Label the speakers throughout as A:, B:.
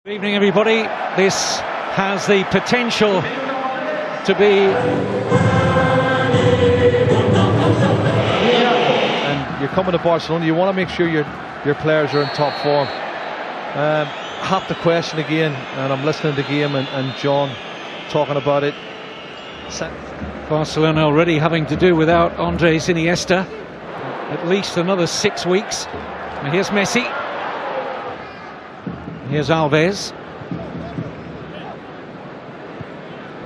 A: Good evening, everybody. This has the potential to be...
B: And you're coming to Barcelona, you want to make sure your players are in top form. Have to question again, and I'm listening to the game and John talking about it.
A: Barcelona already having to do without Andres Iniesta at least another 6 weeks. And here's Messi. Here's Alves.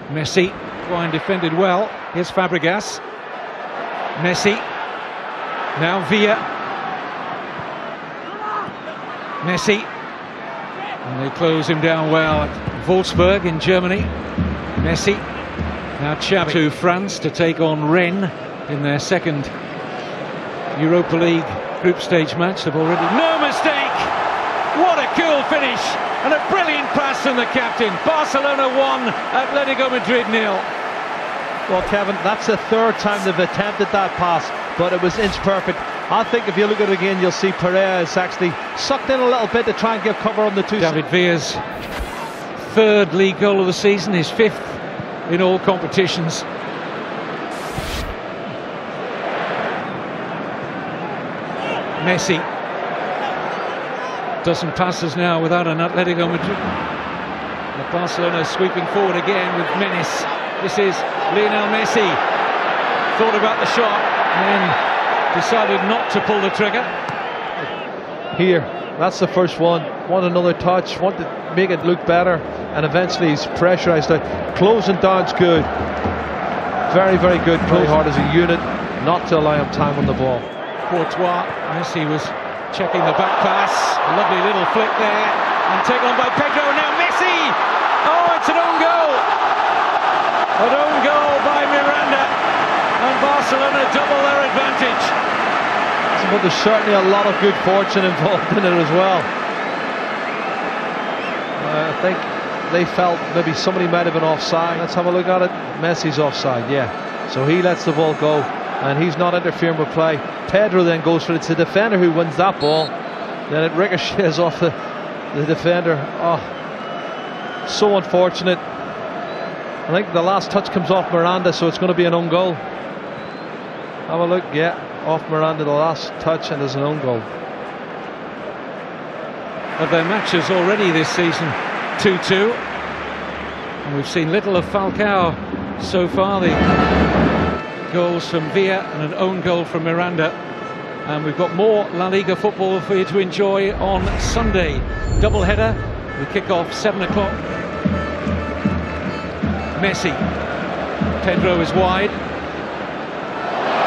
A: Messi, Twine defended well. Here's Fabregas. Messi. Now Villa. Messi. And they close him down well at Wolfsburg in Germany. Messi. Now Xavi to France to take on Rennes in their second Europa League group stage match. They've already... No mistake! What a cool finish and a brilliant pass from the captain. Barcelona 1, Atletico Madrid 0.
B: Well, Kevin, that's the third time they've attempted that pass, but it was inch perfect. I think if you look at it again, you'll see Perez actually sucked in a little bit to try and give cover on the two.
A: David Villa's third league goal of the season, his fifth in all competitions. Messi. Dozen passes now without an Atletico Madrid. And Barcelona sweeping forward again with menace. This is Lionel Messi. Thought about the shot and then decided not to pull the trigger.
B: Here, that's the first one. Want another touch, want to make it look better, and eventually he's pressurised out. Closing down's good. Very, very good. Play hard as a unit, not to allow him time on the ball.
A: Courtois, Messi was checking the back pass. A lovely little flick there, and taken on by Pedro. Now Messi! Oh, it's an own goal! An own goal by Miranda, and Barcelona double their advantage.
B: But there's certainly a lot of good fortune involved in it as well. I think they felt maybe somebody might have been offside. Let's have a look at it. Messi's offside, yeah. So he lets the ball go, and he's not interfering with play. Pedro then goes for it. It's the defender who wins that ball. Then it ricochets off the defender. Oh, so unfortunate. I think the last touch comes off Miranda, so it's going to be an own goal. Have a look, yeah, off Miranda, the last touch, and there's an own goal.
A: Of their matches already this season, 2-2. And we've seen little of Falcao so far. The goals from Villa and an own goal from Miranda. And we've got more La Liga football for you to enjoy on Sunday. Double-header, we kick off 7 o'clock. Messi. Pedro is wide.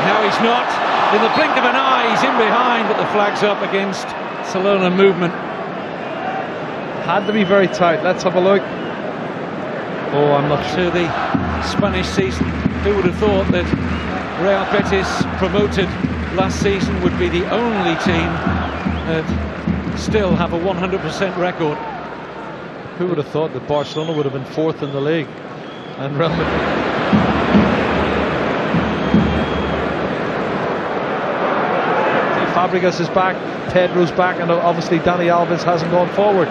A: Now he's not. In the blink of an eye, he's in behind, but the flag's up against Barcelona movement.
B: Had to be very tight. Let's have a look. Oh, I'm not sure.
A: To the Spanish season, who would have thought that Real Betis, promoted last season, would be the only team that still have a 100% record?
B: Who would have thought that Barcelona would have been fourth in the league and Real Madrid? Fabregas is back, Pedro's back, and obviously Dani Alves hasn't gone forward.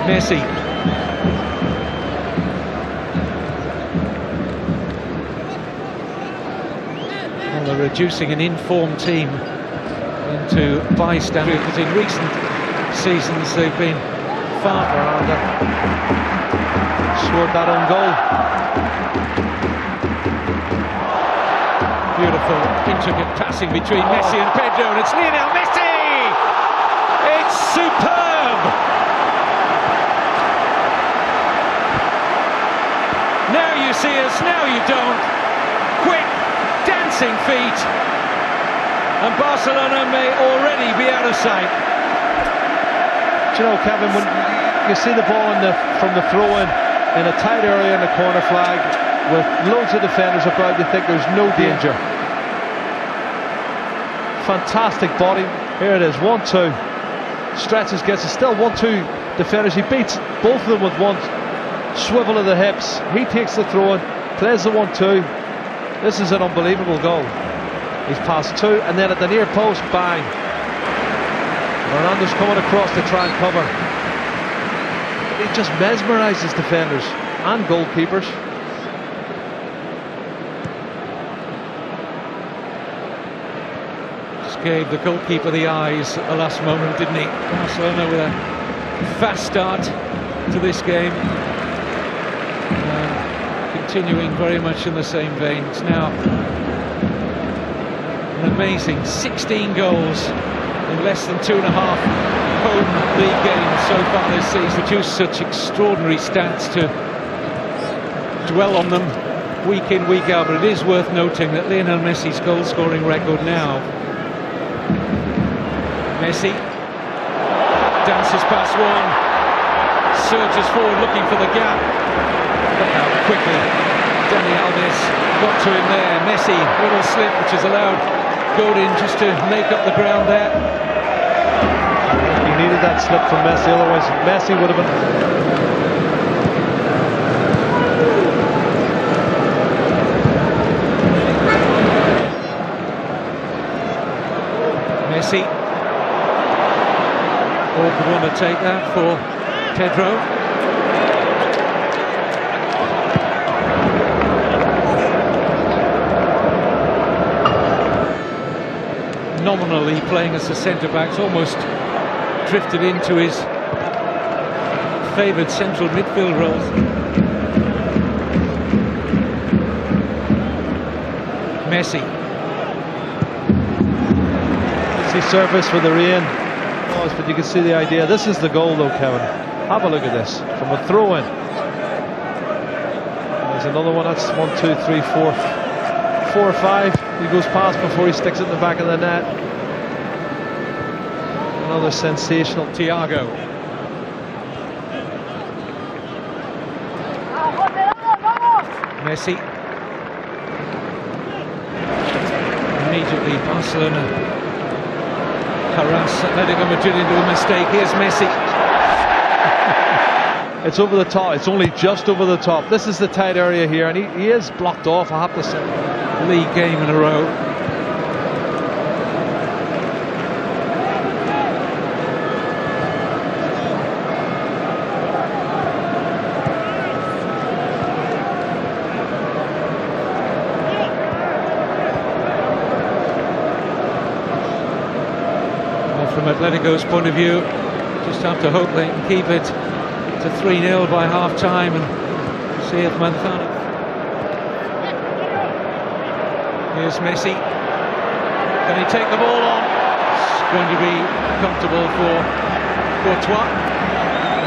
A: Messi. Well, they're reducing an informed team into bystander, because in recent seasons they've been far under.
B: Scored that own goal.
A: Beautiful, intricate passing between Messi and Pedro, and it's Lionel Messi! It's superb! Now you see us, now you don't. Quick, dancing feet, and Barcelona may already be out of sight.
B: Do you know, Kevin, when you see the ball from the throw-in in a tight area in the corner flag with loads of defenders about, you think there's no danger. Fantastic body. Here it is, 1-2. Stretches, gets it, still 1-2 defenders. He beats both of them with one swivel of the hips. He takes the throw-in, plays the 1-2. This is an unbelievable goal. He's passed two, and then at the near post, bang. Ronaldo's coming across to try and cover. He just mesmerises defenders and goalkeepers.
A: Just gave the goalkeeper the eyes at the last moment, didn't he? Barcelona with a fast start to this game. Continuing very much in the same vein. It's now an amazing 16 goals in less than 2.5 home league games so far this season. Produce such extraordinary stats to dwell on them week in, week out, but it is worth noting that Lionel Messi's goal-scoring record now. Messi dances past one, surges forward looking for the gap. Look how quickly Dani Alves got to him there. Messi, little slip which has allowed Godin just to make up the ground there.
B: He needed that slip from Messi, otherwise Messi would have been...
A: Messi. Awkward one to take that for Pedro. Nominally playing as a centre-back, almost drifted into his favoured central midfield roles. Messi.
B: Messi service for the rain. But you can see the idea. This is the goal though, Kevin. Have a look at this. From a throw-in. There's another one. That's 1, 2, 3, 4. 4 or 5. He goes past before he sticks it in the back of the net. Another sensational.
A: Thiago. Messi. Immediately Barcelona harass Atletico Madrid into a mistake. Here's Messi.
B: It's over the top. It's only just over the top. This is the tight area here, and he is blocked off, I have to say.
A: League game in a row. Well, from Atletico's point of view, just have to hope they can keep it to 3-0 by half-time and see if Manzano. Here's Messi. Can he take the ball on? It's going to be comfortable for Courtois.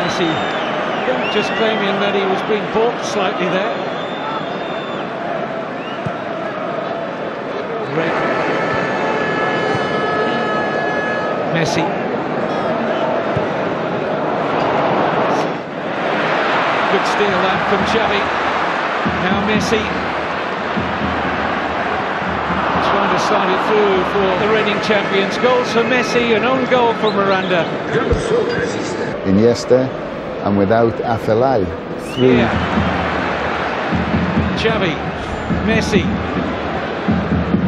A: Messi just claiming that he was being balked slightly there. Red. Messi. Good steal that from Xavi. Now Messi. Trying to slide it through for the reigning champions. Goals for Messi, an own goal for Miranda.
C: Iniesta, and without Afelai, 3.
A: Yeah. Xavi, Messi,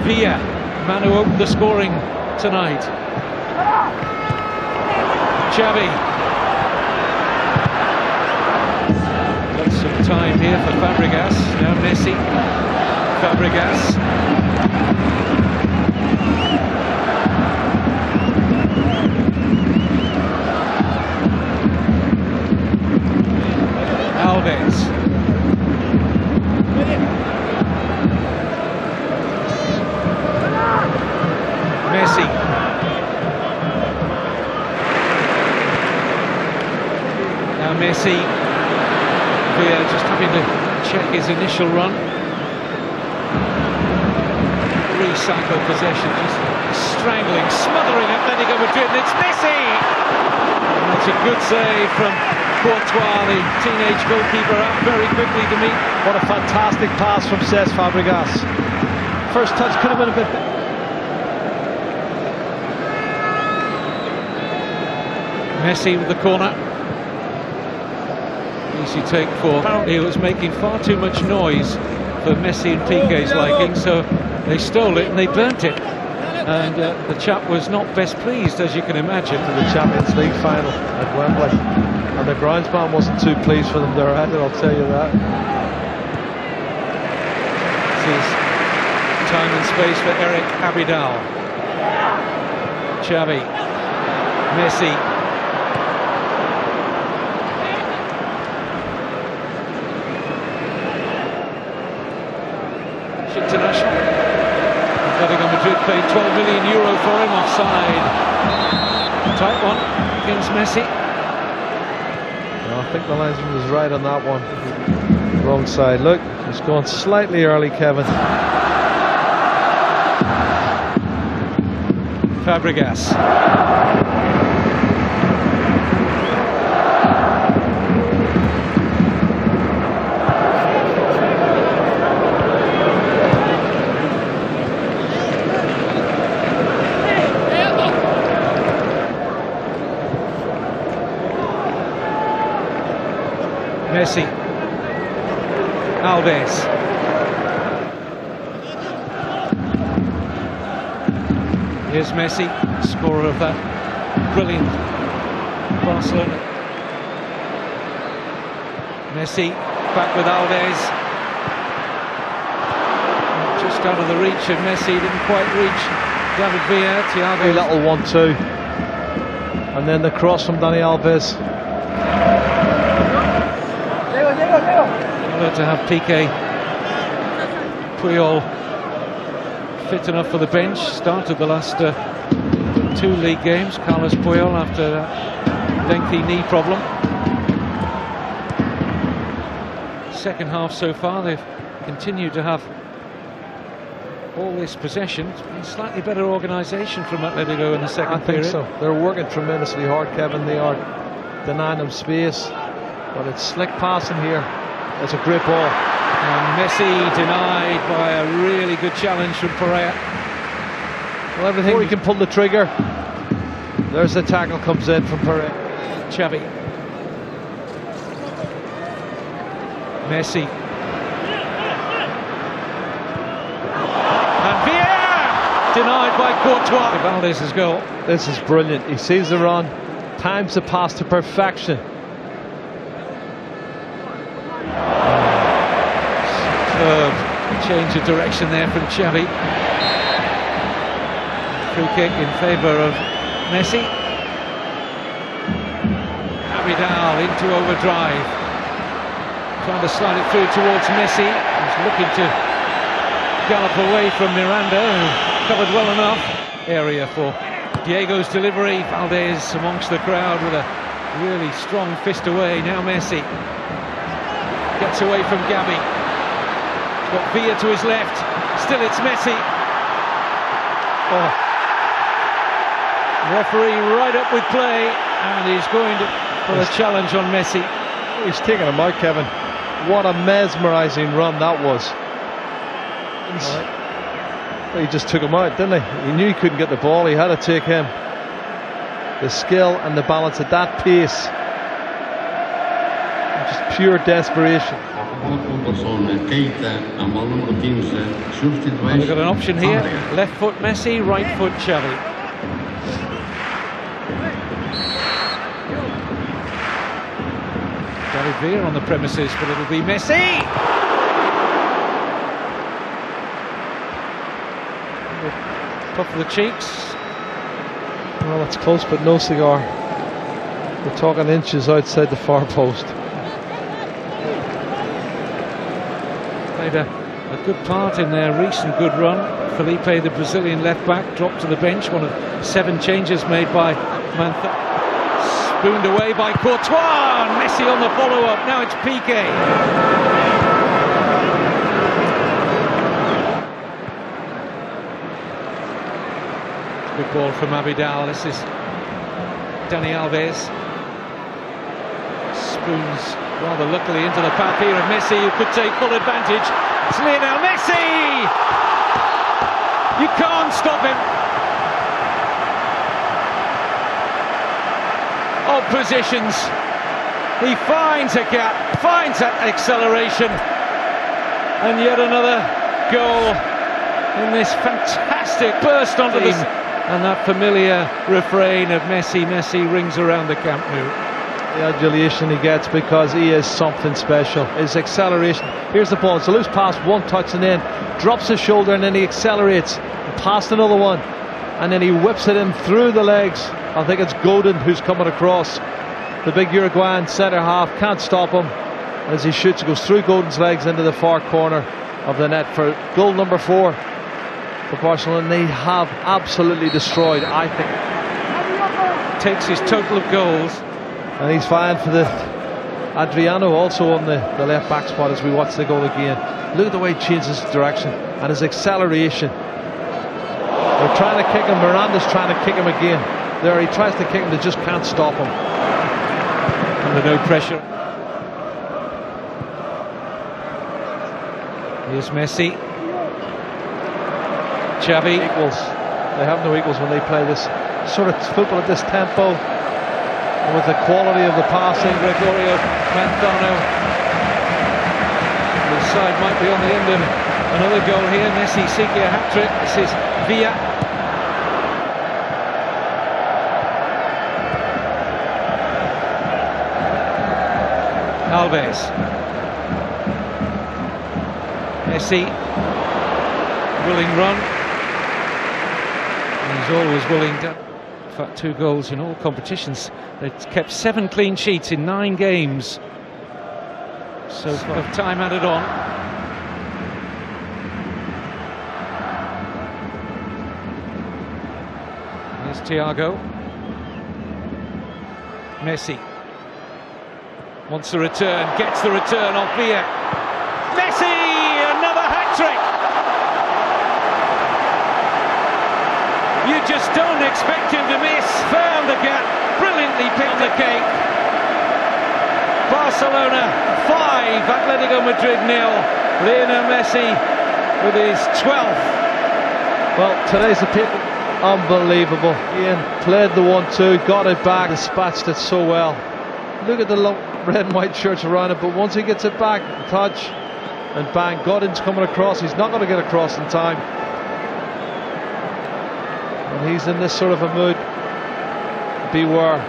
A: Villa, man who opened the scoring tonight. Xavi. Got some time here for Fabregas. Now Messi. Fabregas. Alves. Messi. Now Messi. Villa just having to check his initial run. Recycled possession, just strangling, smothering Atletico Madrid, and it's Messi! And that's a good save from Courtois, the teenage goalkeeper, out very quickly to meet.
B: What a fantastic pass from Cesc Fabregas. First touch could have been a bit...
A: Messi with the corner. Easy take for. Apparently it was making far too much noise for Messi and Piqué's liking, so They stole it and they burnt it. And the chap was not best pleased, as you can imagine.
B: To the Champions League final at Wembley. And the groundsman wasn't too pleased for them there either, I'll tell you that.
A: This is time and space for Eric Abidal. Xavi. Messi. International. Atletico Madrid paid €12 million for him, offside. Tight one against Messi.
B: Well, I think the linesman was right on that one. Wrong side. Look, he's gone slightly early, Kevin.
A: Fabregas. Messi. Alves. Here's Messi, scorer of that brilliant Barcelona. Messi back with Alves. Just out of the reach of Messi, didn't quite reach David Villa. Thiago.
B: A little 1-2. And then the cross from Dani Alves.
A: To have Piqué, Puyol fit enough for the bench. Started the last 2 league games. Carlos Puyol after that lengthy knee problem. Second half so far, they've continued to have all this possession. It's been slightly better organisation from Atletico in the second period.
B: I think so. They're working tremendously hard, Kevin. They are denying them space, but it's slick passing here. That's a great ball.
A: And Messi denied by a really good challenge from Pereira.
B: Well, everything before he can pull the trigger, there's the tackle comes in from Pereira.
A: Xavi. Messi. And Villa! Denied by Courtois. Valdez's goal.
B: This is brilliant. He sees the run, times the pass to perfection.
A: Change of direction there from Xavi. Free kick in favour of Messi. Abidal into overdrive. Trying to slide it through towards Messi. He's looking to gallop away from Miranda, who covered well enough. Area for Diego's delivery. Valdez amongst the crowd with a really strong fist away. Now Messi gets away from Gavi. Got Villa to his left. Still it's Messi. Oh. Referee right up with play, and he's going for a challenge on Messi.
B: He's taking him out, Kevin. What a mesmerising run that was. He just took him out, didn't he? He knew he couldn't get the ball. He had to take him. The skill and the balance at that pace. Just pure desperation.
A: We've got an option here. Left foot Messi, right foot Xavi. David Villa on the premises, but it'll be Messi. Puff of the cheeks.
B: Well, it's close, but no cigar. We're talking inches outside the far post.
A: Played a good part in their recent good run. Felipe, the Brazilian left back, dropped to the bench. One of 7 changes made by Mantha. Spooned away by Courtois. Messi on the follow-up. Now it's Piqué. Good ball from Abidal. This is Dani Alves. Spoons rather luckily into the path here of Messi, who could take full advantage. It's Lionel Messi! You can't stop him. Odd positions. He finds a gap, finds that acceleration, and yet another goal in this fantastic burst onto the... And that familiar refrain of Messi, Messi rings around the Camp Nou.
B: The adulation he gets because he is something special. His acceleration. Here's the ball. It's a loose pass, one touch, and then drops his shoulder, and then he accelerates past another one, and then he whips it in through the legs. I think it's Godin who's coming across. The big Uruguayan centre half can't stop him. And as he shoots, it goes through Godin's legs into the far corner of the net for goal number 4 for Barcelona. They have absolutely destroyed, I think.
A: Takes his total of goals.
B: And he's fine for the Adriano also on the left back spot as we watch the goal again. Look at the way he changes direction and his acceleration. They're trying to kick him. Miranda's trying to kick him again. There, he tries to kick him, they just can't stop him.
A: Under no pressure. Here's Messi. Xavi.
B: Equals. They have no equals when they play this sort of football at this tempo. And with the quality of the passing.
A: Gregorio Manzano. The side might be on the end of another goal here. Messi seeking a hat-trick. This is Villa. Alves. Messi. Willing run. And he's always willing to... In fact, 2 goals in all competitions. They've kept 7 clean sheets in 9 games. So of time added on. Here's Thiago. Messi. Wants the return, gets the return off Villa. Messi! Another hat-trick! You just don't expect him to miss. Found the gap, brilliantly picked the cake. Barcelona 5, Atletico Madrid 0. Lionel Messi with his 12th.
B: Well, today's the paper. Unbelievable. Ian played the 1-2, got it back, dispatched it so well. Look at the red and white shirts around it, but once he gets it back, touch, and bang, Godin's coming across. He's not going to get across in time. And he's in this sort of a mood. Beware.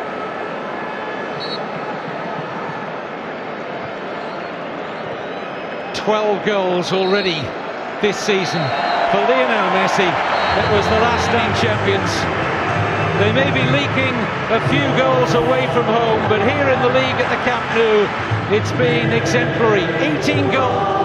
A: "12 goals already this season for Lionel Messi. It was the last time champions. They may be leaking a few goals away from home, but here in the league at the Camp Nou, it's been exemplary. 18 goals.